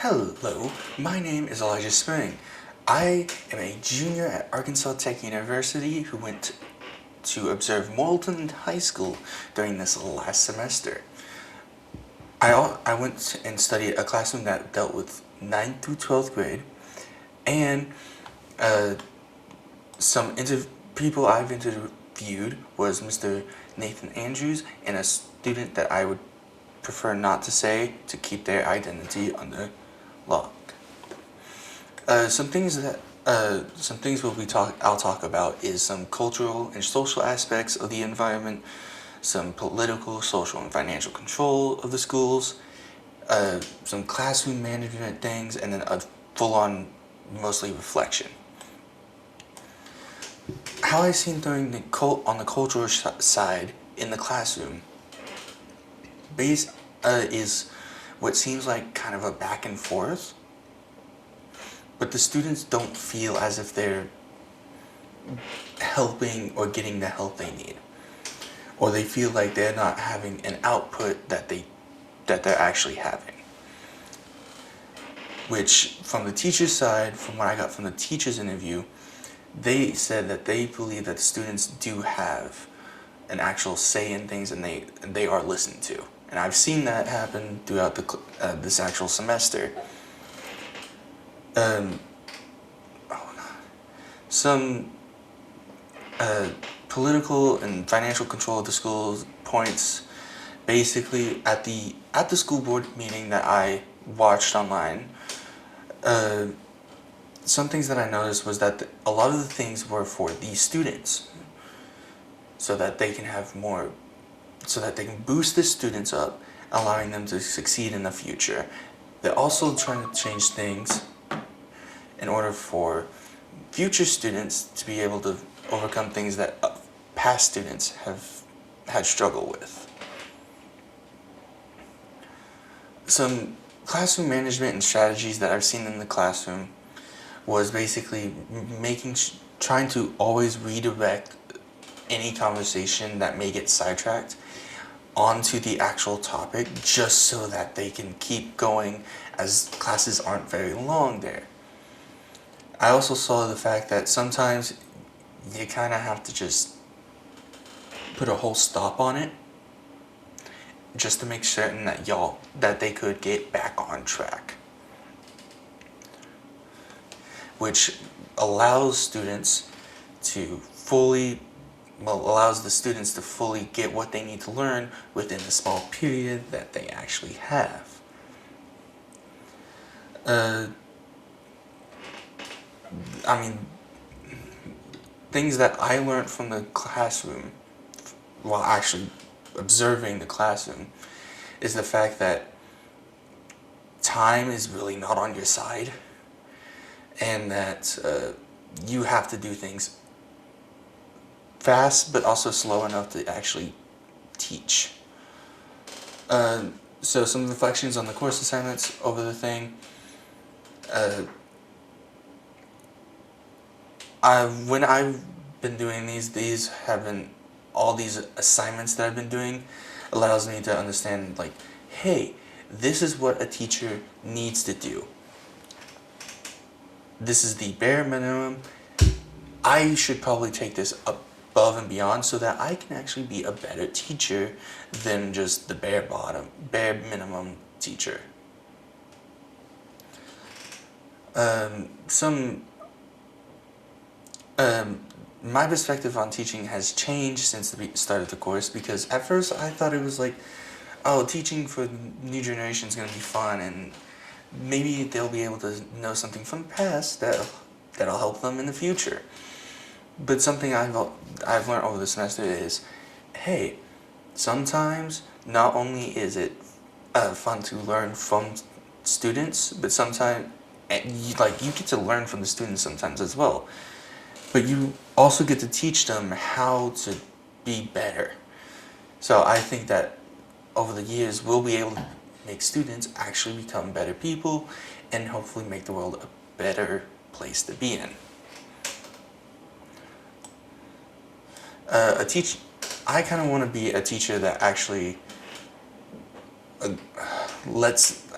Hello, my name is Elijah Spring. I am a junior at Arkansas Tech University who went to observe Moulton High School during this last semester. I went and studied a classroom that dealt with 9th through 12th grade, and uh, some people I've interviewed was Mr. Nathan Andrews and a student that I would prefer not to say to keep their identity under lock. Some things I'll talk about is some cultural and social aspects of the environment, some political, social, and financial control of the schools, some classroom management things, and then a full-on, mostly reflection. How I seen during on the cultural side in the classroom is what seems like kind of a back and forth, but the students don't feel as if they're helping or getting the help they need, or they feel like they're not having an output that they're actually having. Which, from the teacher's side, from what I got from the teacher's interview, they said that they believe that the students do have an actual say in things, and they are listened to. And I've seen that happen throughout this actual semester. Some political and financial control of the school's points, basically at the school board meeting that I watched online. Some things that I noticed was that a lot of the things were for the students, so that they can have more, so that they can boost the students up, allowing them to succeed in the future. They're also trying to change things in order for future students to be able to overcome things that past students have had struggle with. Some classroom management and strategies that I've seen in the classroom was basically trying to always redirect any conversation that may get sidetracked onto the actual topic, just so that they can keep going as classes aren't very long there. I also saw the fact that sometimes you kind of have to just put a whole stop on it, just to make certain that they could get back on track, which allows the students to fully get what they need to learn within the small period that they actually have. Things that I learned from the classroom while actually observing the classroom is the fact that time is really not on your side, and that you have to do things fast but also slow enough to actually teach. So some reflections on the course assignments over the thing. When I've been doing all these assignments that I've been doing allows me to understand, like, hey, this is what a teacher needs to do. This is the bare minimum. I should probably take this above and beyond so that I can actually be a better teacher than just the bare minimum teacher. My perspective on teaching has changed since the start of the course, because at first I thought it was like, oh, teaching for the new generation is going to be fun, and maybe they'll be able to know something from the past that'll help them in the future. But something I've learned over the semester is, hey, sometimes not only is it fun to learn from students, but sometimes you get to learn from the students sometimes as well. But you also get to teach them how to be better. So I think that over the years we'll be able to make students actually become better people, and hopefully make the world a better place to be in. I kind of want to be a teacher that actually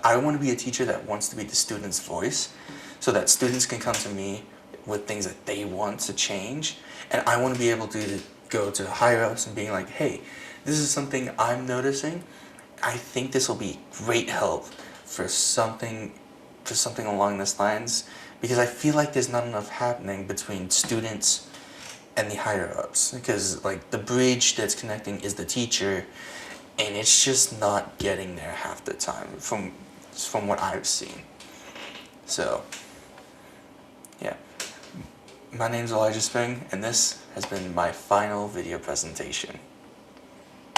I want to be a teacher that wants to be the student's voice, so that students can come to me with things that they want to change, and I want to be able to go to higher ups and being like, hey, this is something I'm noticing. I think this will be great help for something along these lines, because I feel like there's not enough happening between students and the higher ups, because like the bridge that's connecting is the teacher, and it's just not getting there half the time from what I've seen. So yeah, my name's Elijah Spring, and this has been my final video presentation.